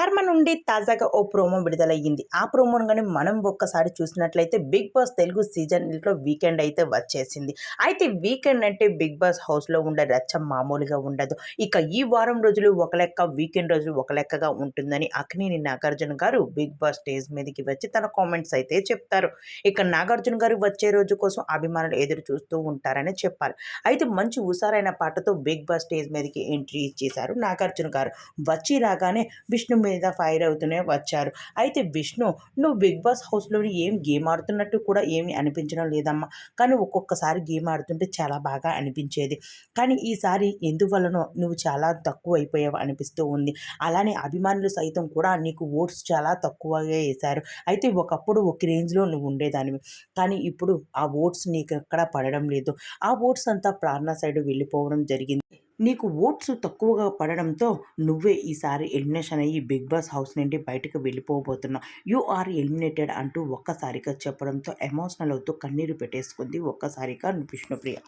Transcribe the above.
'Star' నుండి తాజాగా ఓ promo విడుదలయ్యింది. ఆ ప్రోమోను గాని మనం ఒక్కసారి చూసినట్లయితే 'బిగ్ బాస్' తెలుగు సీజన్ 8లో వీకెండ్ అయితే వచ్చేసింది. అయితే వీకెండ్ అంటే 'బిగ్ బాస్' హౌస్‌లో ఉండే రచ్చ మామూలుగా ఉండదు. ఇక ఈ వారం రోజులు ఒక లెక్క, వీకెండ్ రోజులు ఒక లెక్కగా ఉంటుందని అక్కినేని నాగార్జున గారు 'బిగ్ బాస్' స్టేజ్ మీదకి వచ్చి తన కామెంట్స్ అయితే చెప్తారు. ఇక నాగార్జున గారు వచ్చే రోజు కోసం అభిమానులు ఎదురు చూస్తూ ఉంటారని చెప్పాలి. అయితే మంచి హుషారైన పాటతో 'బిగ్ బాస్' స్టేజ్ మీదకి ఎంట్రీ ఇచ్చేశారు నాగార్జున గారు. వచ్చి రాగానే విష్ణు మీద ఫైర్ అవుతూనే వచ్చారు. అయితే విష్ణు, "నువ్వు 'బిగ్ బాస్' హౌస్‌లోని ఏం గేమ్ ఆడుతున్నట్టు కూడా ఏమీ అనిపించడం లేదమ్మా. కానీ ఒక్కొక్కసారి గేమ్ ఆడుతుంటే చాలా బాగా అనిపించేది. కానీ ఈసారి ఎందువల్లనో నువ్వు చాలా తక్కువైపోయావు అనిపిస్తూ ఉంది. అలానే అభిమానులు సైతం కూడా నీకు ఓట్స్ చాలా తక్కువగా ఏశారు. అయితే ఒకప్పుడు ఒక రేంజ్‌లో నువ్వు ఉండేదానివి. కానీ ఇప్పుడు ఆ ఓట్స్ నీకెక్కడా పడడం లేదు. ఆ ఓట్స్ అంతా ప్రార్థన సైడ్ వెళ్ళిపోవడం జరిగింది. నీకు ఓట్స్ తక్కువగా పడడంతో నువ్వే ఈసారి ఎలిమినేషన్ అయ్యి 'బిగ్ బాస్' హౌస్ నుండి బయటకు వెళ్ళిపోబోతున్నావు. యూ ఆర్ ఎలిమినేటెడ్" అంటూ ఒక్కసారిగా చెప్పడంతో ఎమోషనల్ అవుతూ కన్నీరు పెట్టేసుకుంది ఒక్కసారిగా విష్ణుప్రియ.